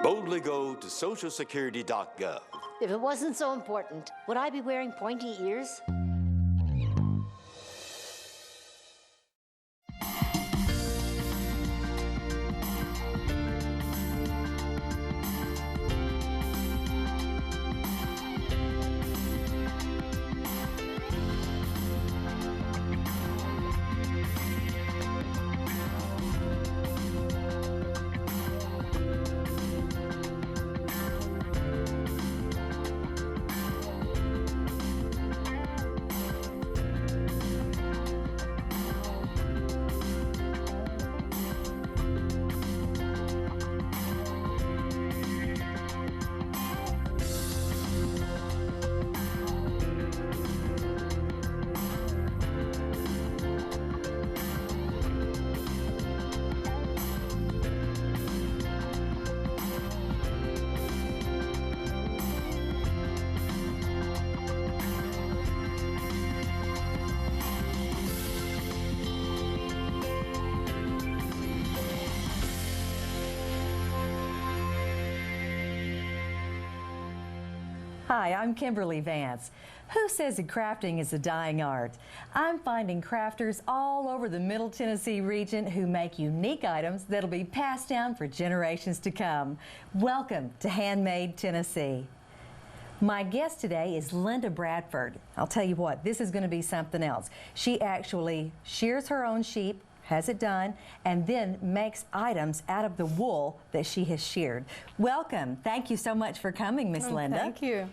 Boldly go to socialsecurity.gov. If it wasn't so important, would I be wearing pointy ears? Hi, I'm Kimberly Vance. Who says that crafting is a dying art? I'm finding crafters all over the Middle Tennessee region who make unique items that'll be passed down for generations to come. Welcome to HandMade Tennessee. My guest today is Linda Bradford. I'll tell you what, this is going to be something else. She actually shears her own sheep, has it done, and then makes items out of the wool that she has sheared. Welcome. Thank you so much for coming, Miss Linda. Thank you.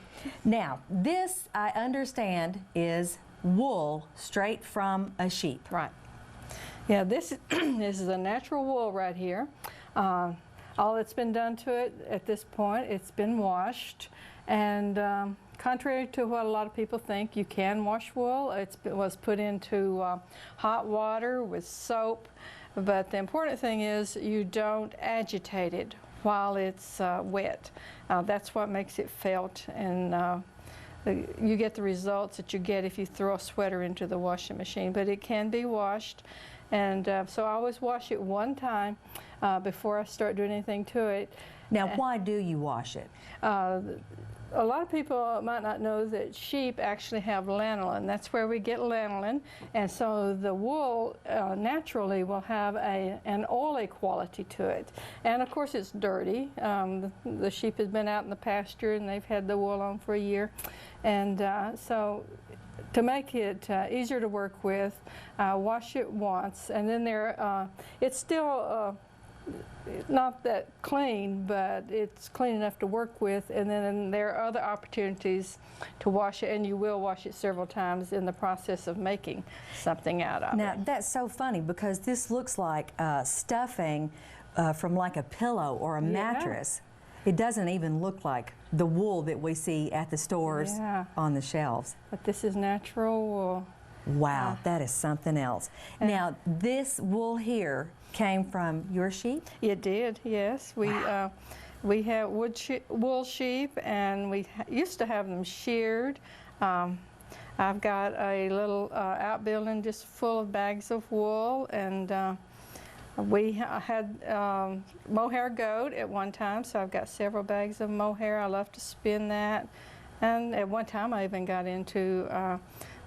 Now, this, I understand, is wool straight from a sheep. Right. Yeah, this is a natural wool right here. All that's been done to it at this point, it's been washed. And contrary to what a lot of people think, you can wash wool. It was put into hot water with soap. But the important thing is you don't agitate it while it's wet. That's what makes it felt, and you get the results that you get if you throw a sweater into the washing machine. But it can be washed, and so I always wash it one time before I start doing anything to it. Now, why do you wash it? A lot of people might not know that sheep actually have lanolin. That's where we get lanolin, and so the wool naturally will have an oily quality to it. And of course it's dirty. The sheep has been out in the pasture and they've had the wool on for a year, and so to make it easier to work with, wash it once, and then it's still not that clean, but it's clean enough to work with, and then there are other opportunities to wash it, and you will wash it several times in the process of making something out of it. Now, that's so funny because this looks like stuffing from like a pillow or a mattress. It doesn't even look like the wool that we see at the stores on the shelves. But this is natural wool. Wow, that is something else. Now, this wool here came from your sheep? It did, yes. Wow. We have wool sheep, and we used to have them sheared. I've got a little outbuilding just full of bags of wool, and we had mohair goat at one time, so I've got several bags of mohair. I love to spin that, and at one time I even got into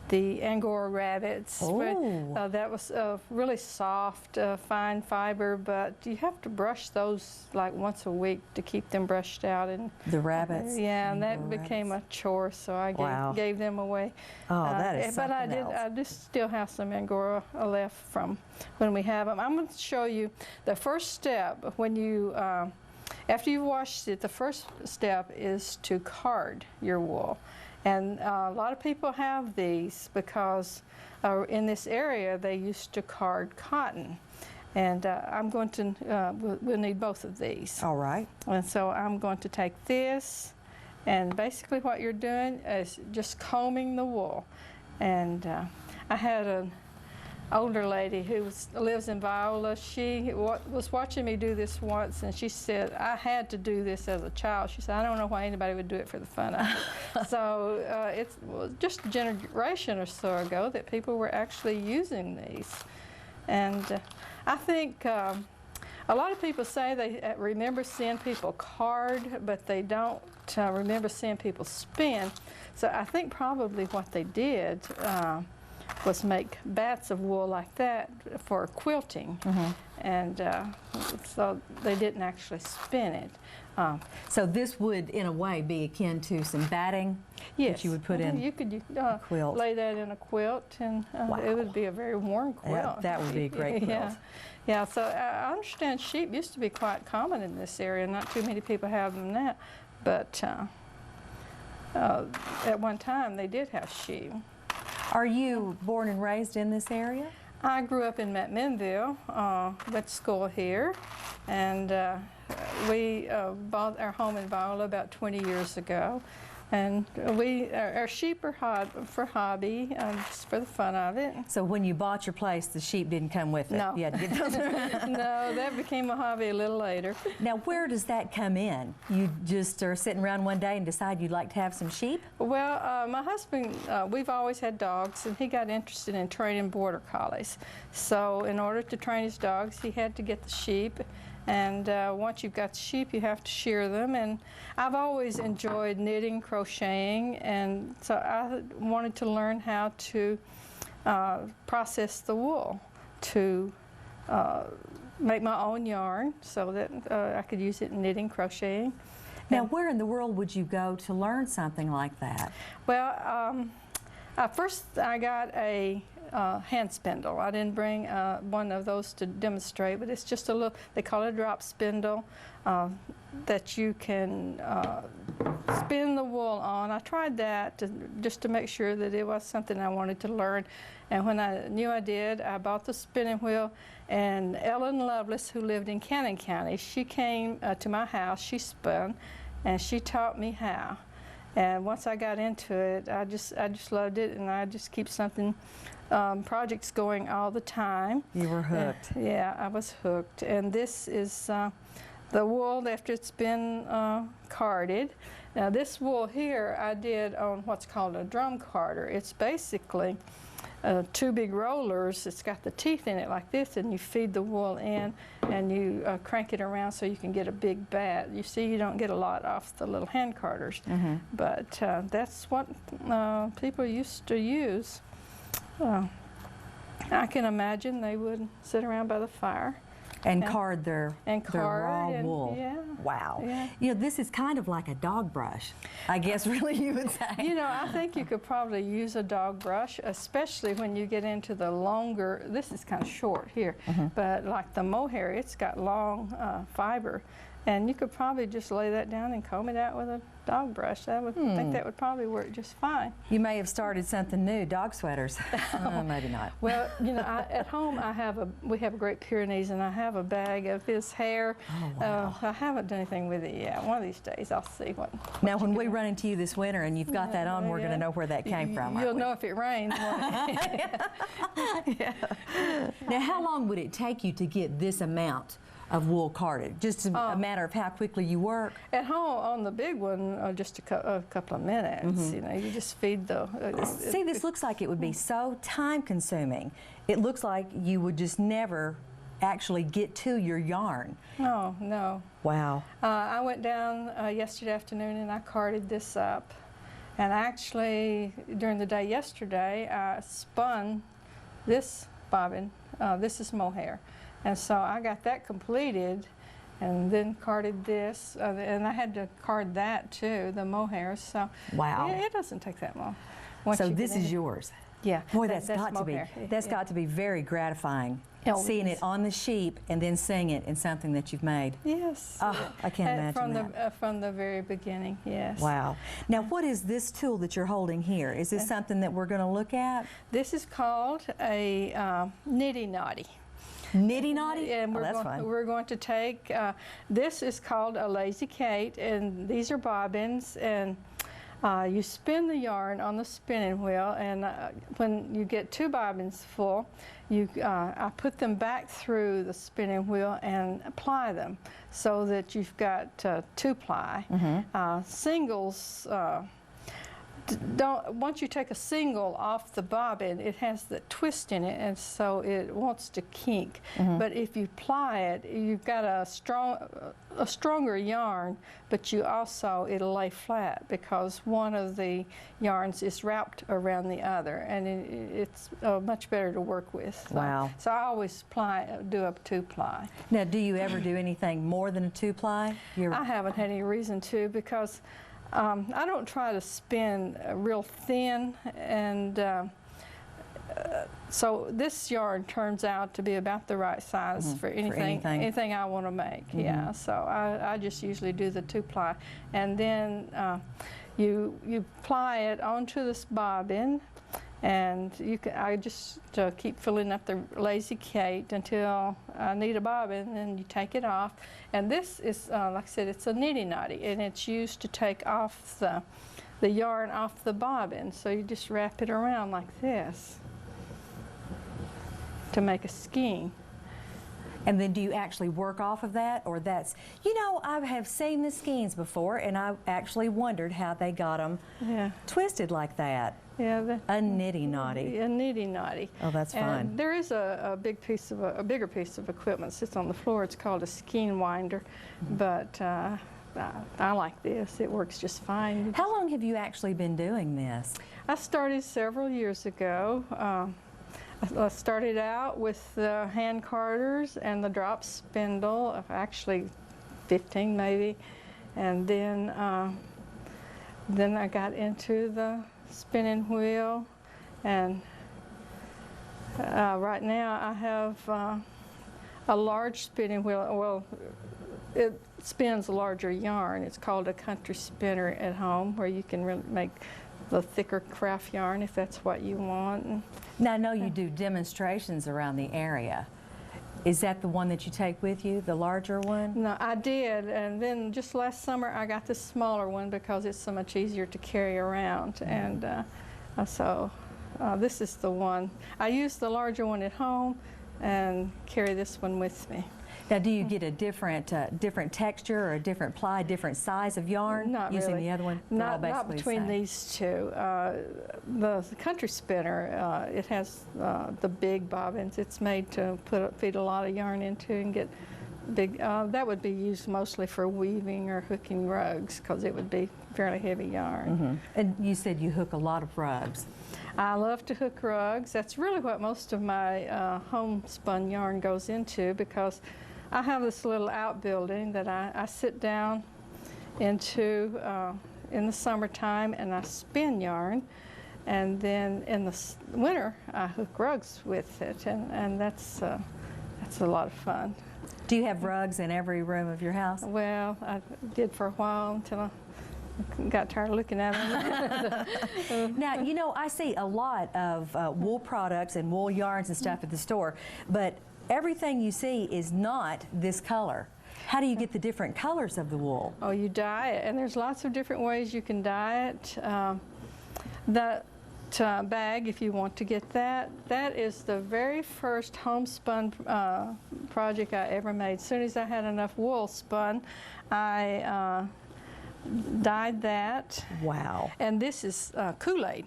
the Angora rabbits. That was really soft, fine fiber, but you have to brush those like once a week to keep them brushed out. And the rabbits? Yeah, and that became a chore, so I gave them away. Oh, that is something else. I just still have some Angora left from when we have them. I'm going to show you the first step when you, after you've washed it, the first step is to card your wool. And a lot of people have these because in this area they used to card cotton. And I'm going to, we'll need both of these. All right. And so I'm going to take this, and basically what you're doing is just combing the wool. And I had an older lady who lives in Viola. She was watching me do this once, and she said, I had to do this as a child. She said, I don't know why anybody would do it for the fun of it. So it was just a generation or so ago that people were actually using these. And I think a A lot of people say they remember seeing people card, but they don't remember seeing people spin. So I think probably what they did was make bats of wool like that for quilting. And so they didn't actually spin it. So this would, in a way, be akin to some batting that you would put in You could a quilt. lay that in a quilt, and it would be a very warm quilt. That would be a great quilt. Yeah, so I understand sheep used to be quite common in this area. Not too many people have them now, but at one time they did have sheep. Are you born and raised in this area? I grew up in McMinnville, went to school here, and we bought our home in Viola about 20 years ago. And our sheep are for hobby, just for the fun of it. So when you bought your place, the sheep didn't come with it? No. You had to get those. No, that became a hobby a little later. Now, where does that come in? You just are sitting around one day and decide you'd like to have some sheep? Well, my husband, we've always had dogs, and he got interested in training border collies. So in order to train his dogs, he had to get the sheep. And once you've got the sheep, you have to shear them. And I've always enjoyed knitting, crocheting, and so I wanted to learn how to process the wool to make my own yarn so that I could use it in knitting, crocheting. Now, where in the world would you go to learn something like that? Well, first I got a hand spindle. I didn't bring one of those to demonstrate, but it's just a little, they call it a drop spindle, that you can spin the wool on. I tried that just to make sure that it was something I wanted to learn. And when I knew I did, I bought the spinning wheel, and Ellen Lovelace, who lived in Cannon County, she came to my house, she spun, and she taught me how. And once I got into it, I just loved it, and I just keep something projects going all the time. You were hooked. Yeah, I was hooked. And this is the wool after it's been carded. Now this wool here I did on what's called a drum carder. It's basically two big rollers. It's got the teeth in it like this, and you feed the wool in, and you crank it around so you can get a big bat. You see, you don't get a lot off the little hand carders, but that's what people used to use. I can imagine they would sit around by the fire and card their raw wool. Yeah. Wow. Yeah. You know, this is kind of like a dog brush, I guess, really, you would say. You know, I think you could probably use a dog brush, especially when you get into the longer, this is kind of short here, but like the mohair, it's got long fiber. And you could probably just lay that down and comb it out with a dog brush. I would think that would probably work just fine. You may have started something new, dog sweaters. Maybe not. Well, you know, at home we have a Great Pyrenees, and I have a bag of his hair. Oh, wow. I haven't done anything with it yet. One of these days I'll see what Now, when we run into you this winter and you've got that on, we're going to know where that came from. You'll know if it rains. Yeah. Now, how long would it take you to get this amount of wool carded? Just a matter of how quickly you work? At home, on the big one, just a couple of minutes. You know, you just feed the... See, this looks like it would be so time-consuming. It looks like you would just never actually get to your yarn. No, no. Wow. I went down yesterday afternoon and I carded this up. And actually, during the day yesterday, I spun this bobbin. This is mohair. And so I got that completed and then carded this. And I had to card that too, the mohair. So wow. It doesn't take that long. So this is yours? Yeah. Boy, that's got mohair. to be, that's got to be very gratifying. Oh, seeing it on the sheep and then seeing it in something that you've made. Yes. Oh, I can't imagine that. From the very beginning, yes. Wow. Now, what is this tool that you're holding here? Is this something that we're going to look at? This is called a nitty-knotty. Nitty-knotty? And we're going to take, this is called a Lazy Kate, and these are bobbins, and you spin the yarn on the spinning wheel, and when you get 2 bobbins full, I put them back through the spinning wheel and apply them so that you've got 2 ply. Singles, once you take a single off the bobbin, it has the twist in it, and so it wants to kink. But if you ply it, you've got a stronger yarn, but you also, it'll lay flat because one of the yarns is wrapped around the other, and it's much better to work with. Wow. So I always do a 2-ply. Now, do you ever do anything more than a 2-ply? I haven't had any reason to, because I don't try to spin real thin, and so this yarn turns out to be about the right size for anything I want to make. Yeah, so I just usually do the 2-ply, and then you ply it onto this bobbin, and I just keep filling up the Lazy Kate until I need a bobbin, and you take it off. And this is, like I said, it's a nitty-notty, and it's used to take off the yarn off the bobbin. So you just wrap it around like this to make a skein. And then do you actually work off of that, or that's, you know, I have seen the skeins before, and I actually wondered how they got them twisted like that. Yeah, a nitty-notty. A nitty-notty. Oh, that's fine. There is a bigger piece of equipment sits on the floor. It's called a skein winder, but I like this. It works just fine. How long have you actually been doing this? I started several years ago. I started out with the hand carders and the drop spindle, actually 15 maybe, and then I got into the spinning wheel, and right now I have a large spinning wheel. Well, it spins larger yarn. It's called a country spinner at home, where you can really make the thicker craft yarn if that's what you want. Now I know you do demonstrations around the area. Is that the one that you take with you, the larger one? No, I did, and then just last summer I got this smaller one because it's so much easier to carry around, and so this is the one. I use the larger one at home and carry this one with me. Now, do you get a different texture or a different ply, different size of yarn Not using really. the other one? Not between these two. The country spinner, it has the big bobbins. It's made to feed a lot of yarn into and get big. That would be used mostly for weaving or hooking rugs, because it would be fairly heavy yarn. And you said you hook a lot of rugs. I love to hook rugs. That's really what most of my homespun yarn goes into, because I have this little outbuilding that I sit down into in the summertime, and I spin yarn, and then in the winter I hook rugs with it, and that's a lot of fun. Do you have rugs in every room of your house? Well, I did for a while until I got tired of looking at them. Now, you know, I see a lot of wool products and wool yarns and stuff at the store, but everything you see is not this color. How do you get the different colors of the wool? Oh, you dye it, and there's lots of different ways you can dye it. That bag, if you want to get that is the very first homespun project I ever made. As soon as I had enough wool spun, I dyed that. Wow. And this is Kool-Aid.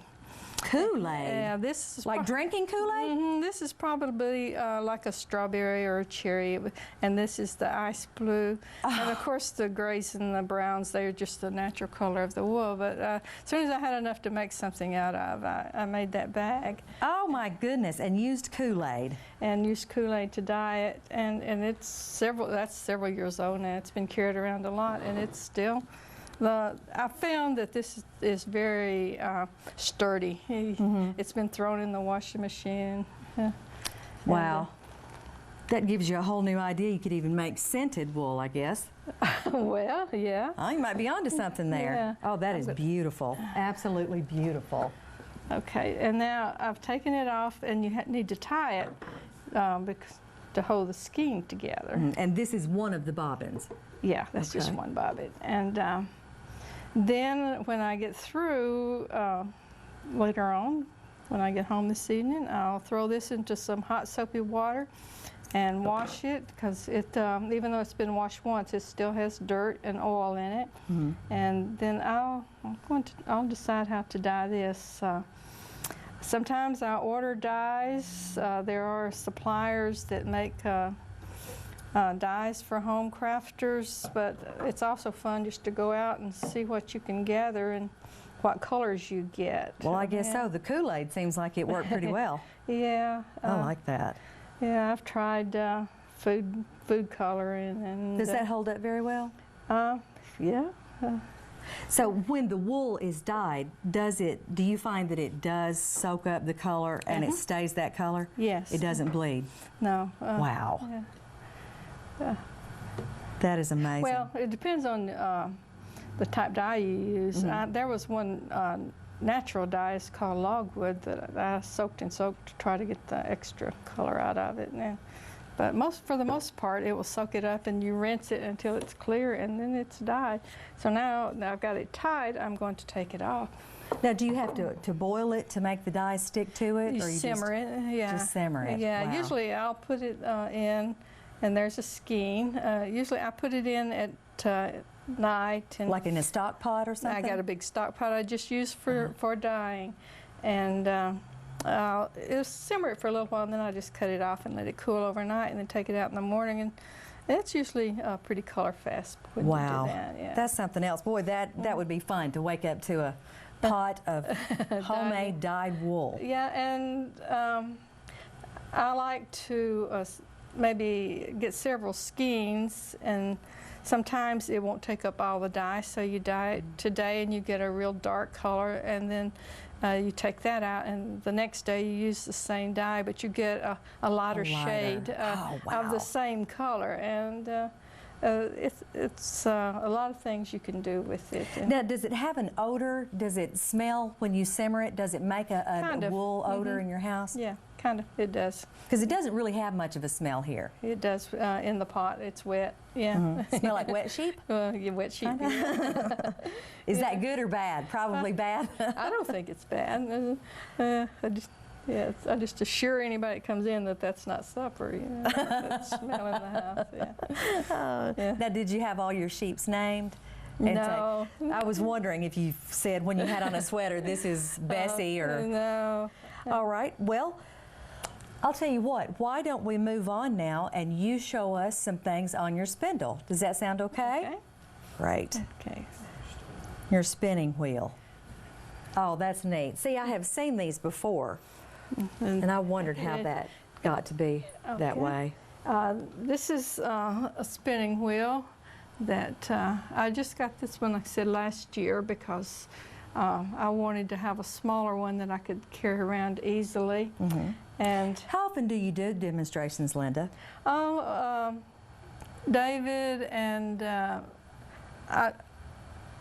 Kool-Aid? Yeah, this is like drinking Kool-Aid? This is probably like a strawberry or a cherry, and this is the ice blue. And of course the grays and the browns, they're just the natural color of the wool. But as soon as I had enough to make something out of, I made that bag. Oh my goodness, and used Kool-Aid. And used Kool-Aid to dye it, and that's several years old now. It's been carried around a lot, and it's still. I found that this is very sturdy. It's been thrown in the washing machine. Wow. That gives you a whole new idea. You could even make scented wool, I guess. Well, yeah. Oh, you might be onto something there. Yeah. Oh, that is beautiful. Absolutely beautiful. Okay, and now I've taken it off, and you need to tie it because to hold the skein together. And this is one of the bobbins? Yeah, that's just one bobbin. And then when I get through, later on, when I get home this evening, I'll throw this into some hot soapy water, and wash it, because it, even though it's been washed once, it still has dirt and oil in it. And then I'll decide how to dye this. Sometimes I order dyes. There are suppliers that make dyes for home crafters, but it's also fun just to go out and see what you can gather and what colors you get. Well, I guess so. The Kool-Aid seems like it worked pretty well. Yeah. I like that. Yeah, I've tried food coloring. And does that hold up very well? Yeah. So when the wool is dyed, do you find that it does soak up the color and it stays that color? Yes. It doesn't bleed? No. Wow. Yeah. That is amazing. Well, it depends on the type dye you use. There was one natural dye, it's called logwood, that I soaked and soaked to try to get the extra color out of it. But for the most part, it will soak it up, and you rinse it until it's clear, and then it's dyed. So now I've got it tied, I'm going to take it off. Now, do you have to boil it to make the dye stick to it? You simmer it, yeah. Just simmer it. Yeah, wow. Usually I'll put it in, and there's a skein. Usually I put it in at night. And like in a stock pot or something? I got a big stock pot I just use for dyeing. And it'll simmer it for a little while, and then I just cut it off and let it cool overnight, and then take it out in the morning. And it's usually pretty color fast when you do that. Yeah. That's something else. Boy, that would be fun to wake up to a pot of homemade dyed wool. Yeah, and I like to maybe get several skeins, and sometimes it won't take up all the dye, so you dye it today and you get a real dark color, and then you take that out, and the next day you use the same dye, but you get a lighter shade of the same color. And it's a lot of things you can do with it. Now, does it have an odor? Does it smell when you simmer it? Does it make a wool odor in your house? Yeah, kind of. It does. Because it doesn't really have much of a smell here. It does in the pot. It's wet. Yeah. Smell like wet sheep? Yeah, wet sheep. Yeah. Is that good or bad? Probably bad. I don't think it's bad. I just assure anybody that comes in that that's not supper. You know, that smell in the house. Yeah. Yeah. Now, did you have all your sheeps named? No. I was wondering if you said when you had on a sweater, this is Bessie or... No. All right. Well, I'll tell you what. Why don't we move on now and you show us some things on your spindle? Does that sound okay? Okay. Great. Okay. Your spinning wheel. Oh, that's neat. See, I have seen these before, and I wondered how that got to be that way. This is a spinning wheel that I just got this one, like I said, last year, because I wanted to have a smaller one that I could carry around easily. And how often do you do demonstrations, Linda? David and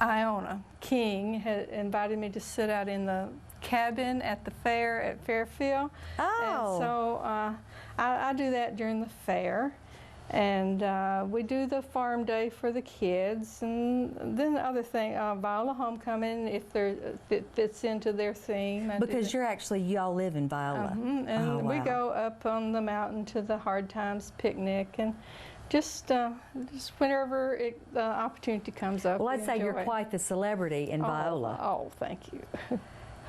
Iona King had invited me to sit out in the cabin at the fair at Fairfield. Oh. And so I do that during the fair. And we do the farm day for the kids, and then the other thing, Viola Homecoming, if it fits into their theme. Because y'all live in Viola. And we go up on the mountain to the Hard Times picnic, and just whenever the opportunity comes up. Well, I'd say you're quite the celebrity in Viola. Oh, thank you.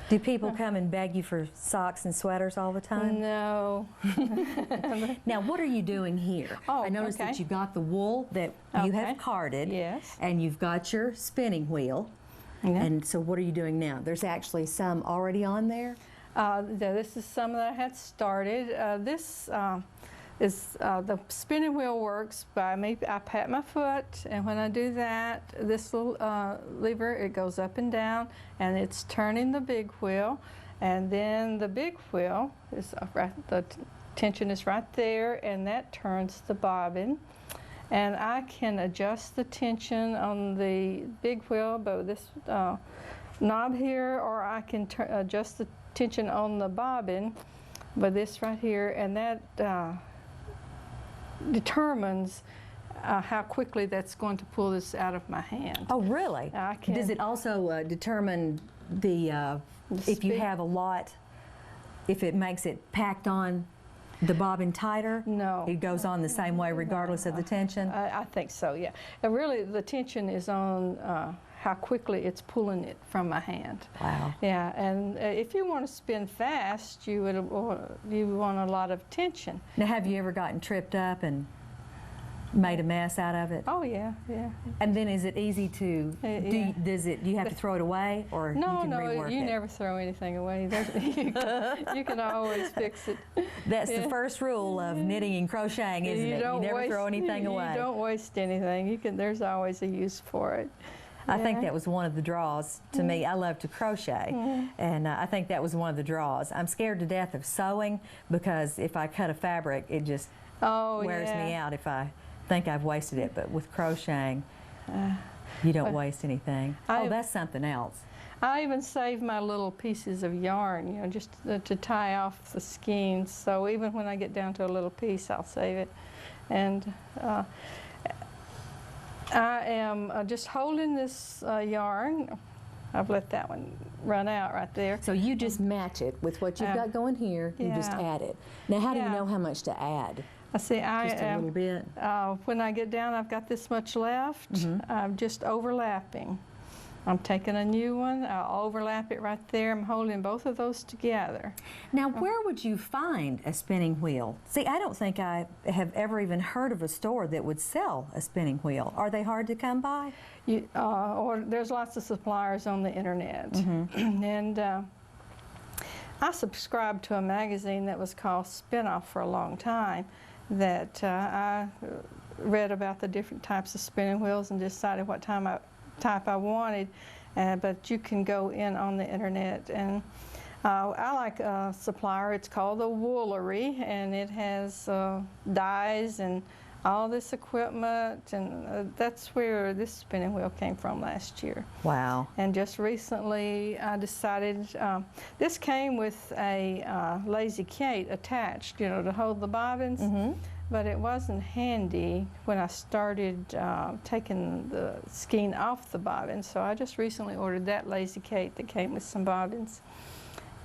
Do people come and beg you for socks and sweaters all the time? No. Now, what are you doing here? Oh, I noticed that you got the wool that you have carded. Yes. And you've got your spinning wheel. Yeah. And so what are you doing now? There's actually some already on there? This is some that I had started. This is the spinning wheel works by me. I pat my foot, and when I do that, this little lever, it goes up and down, and it's turning the big wheel. And then the big wheel is the tension is right there, and that turns the bobbin. And I can adjust the tension on the big wheel by this knob here, or I can adjust the tension on the bobbin by this right here, and that determines how quickly that's going to pull this out of my hand. Oh, really? I can. Does it also determine if you have a lot, if it makes it packed on the bobbin tighter? No. It goes on the same way regardless of the tension? I think so, yeah. And really, the tension is on how quickly it's pulling it from my hand. Wow. Yeah, and if you want to spin fast, you want a lot of tension. Now, have you ever gotten tripped up and made a mess out of it? Oh yeah, yeah. And then is it easy to, Yeah. do you have to throw it away, or you can rework you it? never throw anything away. You can always fix it. That's the first rule of knitting and crocheting, isn't it? You never throw anything away. You don't waste anything. There's always a use for it. I think that was one of the draws to me. I love to crochet, and I think that was one of the draws. I'm scared to death of sewing because if I cut a fabric, it just wears me out if I think I've wasted it. But with crocheting, you don't waste anything. That's something else. I even save my little pieces of yarn, just to tie off the skeins. So even when I get down to a little piece, I'll save it. And I am just holding this yarn. I've let that one run out right there. So you just match it with what you've got going here. You just add it. Now, how do you know how much to add? Just a little bit. When I get down, I've got this much left. I'm just overlapping. I'm taking a new one. I'll overlap it right there. I'm holding both of those together. Now, where would you find a spinning wheel? See, I don't think I have ever even heard of a store that would sell a spinning wheel. Are they hard to come by? Or there's lots of suppliers on the internet. And I subscribed to a magazine that was called Spin-Off for a long time, that I read about the different types of spinning wheels and decided what type I wanted. But you can go in on the internet, and I like a supplier. It's called the Woolery, and it has dyes and all this equipment, and that's where this spinning wheel came from last year. Wow. And just recently I decided, this came with a Lazy Kate attached, to hold the bobbins, but it wasn't handy when I started taking the skein off the bobbins, so I just recently ordered that Lazy Kate that came with some bobbins.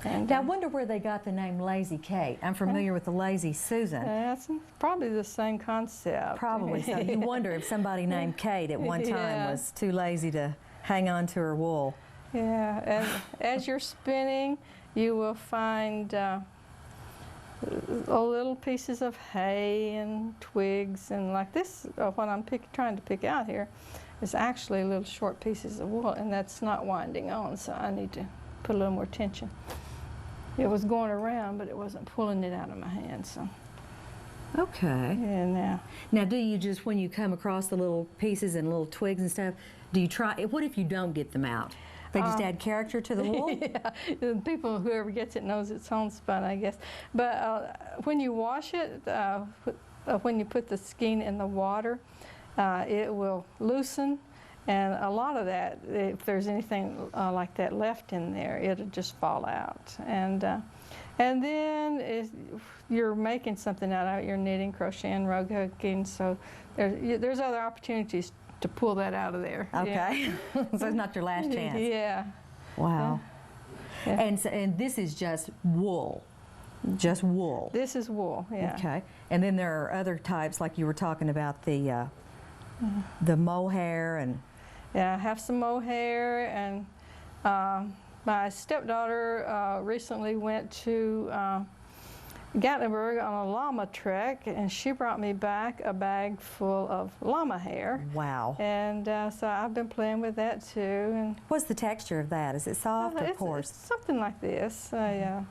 And, now, I wonder where they got the name Lazy Kate. I'm familiar with the Lazy Susan. That's probably the same concept. Probably so. You wonder if somebody named Kate at one time was too lazy to hang on to her wool. Yeah, and as you're spinning, you will find little pieces of hay and twigs, and like this, what I'm trying to pick out here is actually little short pieces of wool, and that's not winding on, so I need to put a little more tension. It was going around, but it wasn't pulling it out of my hand, so. Okay. Yeah, now do you just, when you come across the little pieces and little twigs and stuff, do you try, what if you don't get them out? They just add character to the wool? Yeah, people, whoever gets it knows it's homespun, I guess. But when you wash it, when you put the skein in the water, it will loosen. And a lot of that, if there's anything like that left in there, it'll just fall out. And then if you're making something out of it, you're knitting, crocheting, rug hooking, so there's other opportunities to pull that out of there. Okay. Yeah. So it's not your last chance. Yeah. Wow. Yeah. And this is just wool. Just wool. This is wool, yeah. Okay. And then there are other types, like you were talking about the mohair and. Yeah, I have some mohair, and my stepdaughter recently went to Gatlinburg on a llama trek, and she brought me back a bag full of llama hair. Wow. And so I've been playing with that too. And what's the texture of that? Is it soft or coarse? It's something like this. Yeah.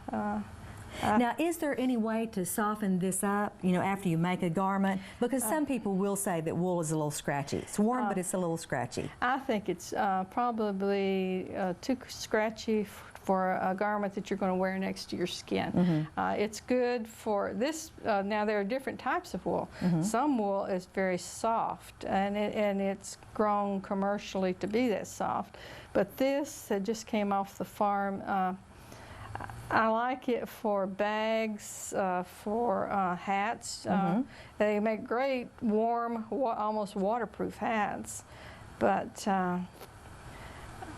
Now, is there any way to soften this up, after you make a garment? Because some people will say that wool is a little scratchy. It's warm, but it's a little scratchy. I think it's probably too scratchy for a garment that you're going to wear next to your skin. It's good for this. Now, there are different types of wool. Some wool is very soft, and it's grown commercially to be that soft. But this that just came off the farm, I like it for bags, for hats. They make great, warm, almost waterproof hats, but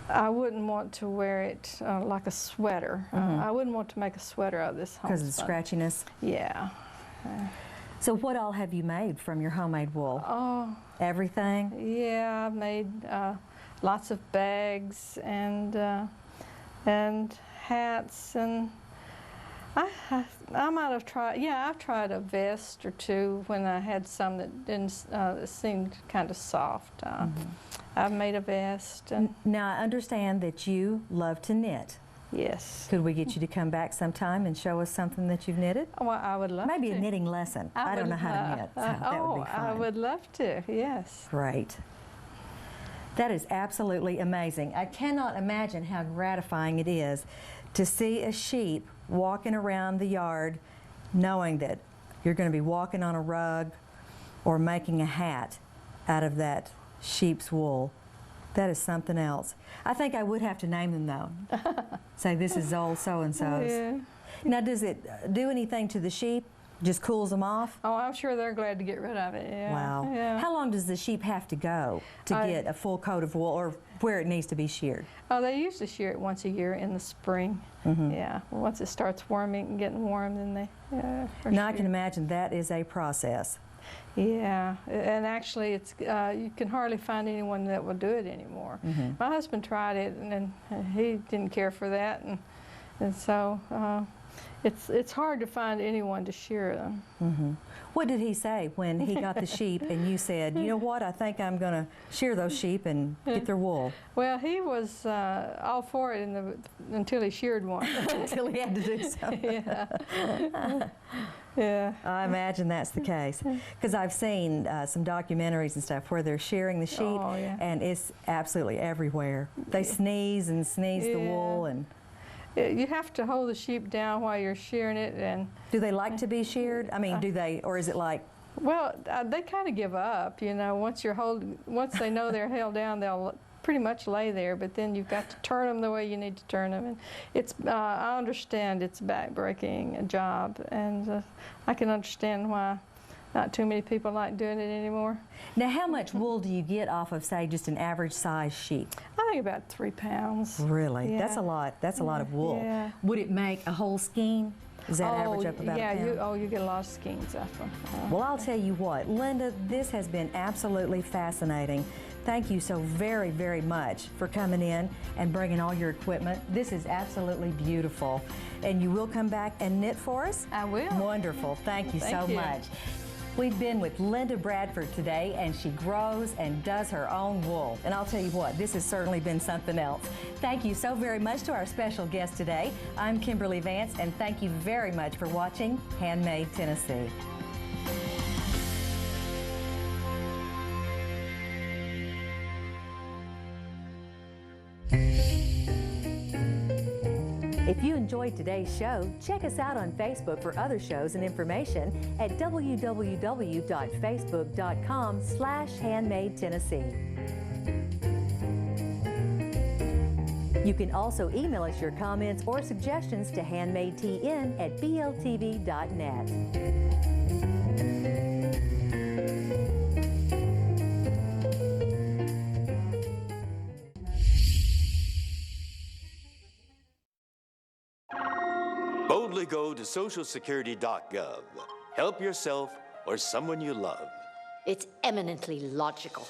I wouldn't want to wear it like a sweater. I wouldn't want to make a sweater out of this homespun. Because of the scratchiness? Yeah. So what all have you made from your homemade wool? Oh, Everything? yeah, I've made lots of bags and hats, and I might have tried, yeah, I've tried a vest or two when I had some that didn't, that seemed kind of soft. I've made a vest. And Now I understand that you love to knit. yes. Could we get you to come back sometime and show us something that you've knitted? Well, I would love Maybe to. a knitting lesson. I don't know how to knit, so that would be fun. I would love to, yes. Great. That is absolutely amazing. I cannot imagine how gratifying it is to see a sheep walking around the yard knowing that you're going to be walking on a rug or making a hat out of that sheep's wool. That is something else. I think I would have to name them though. Say this is old so-and-so's. Yeah. Now does it do anything to the sheep? Just cools them off? Oh, I'm sure they're glad to get rid of it, yeah. Wow. Yeah. How long does the sheep have to go to get a full coat of wool, or where it needs to be sheared? Oh, they usually shear it once a year in the spring. Yeah, once it starts warming and getting warm, then they are Now I can sheared. imagine that is a process. Yeah, and actually it's, you can hardly find anyone that will do it anymore. My husband tried it, and then he didn't care for that, and so it's hard to find anyone to shear them. What did he say when he got the sheep and you said, you know what, I think I'm going to shear those sheep and get their wool? Well, he was all for it until he sheared one. Until he had to do something. Yeah. Yeah. I imagine that's the case. Because I've seen some documentaries and stuff where they're shearing the sheep, Oh, yeah. and it's absolutely everywhere. They sneeze and sneeze the wool. And You have to hold the sheep down while you're shearing it, and do they like to be sheared? I mean, do they, or is it like, well, they kind of give up, you know. Once they know they're held down, they'll pretty much lay there. But then you've got to turn them the way you need to turn them, and it's. I understand it's a back-breaking job, and I can understand why not too many people like doing it anymore. now how much wool do you get off of, say, just an average size sheep? I think about 3 pounds. Really? Yeah. That's a lot. That's a lot of wool. Yeah. Would it make a whole skein? Does that average up about yeah, a pound? you get a lot of skeins off them. Well, I'll tell you what, Linda, this has been absolutely fascinating. Thank you so very, very much for coming in and bringing all your equipment. This is absolutely beautiful. And you will come back and knit for us? I will. Wonderful. Thank you so you. much. We've been with Linda Bradford today, and she grows and does her own wool. And I'll tell you what, this has certainly been something else. Thank you so very much to our special guest today. I'm Kimberly Vance, and thank you very much for watching HandMade Tennessee. If you enjoyed today's show, check us out on Facebook for other shows and information at www.facebook.com/HandmadeTennessee. You can also email us your comments or suggestions to handmadetn@bltv.net. Boldly go to socialsecurity.gov. Help yourself or someone you love. It's eminently logical.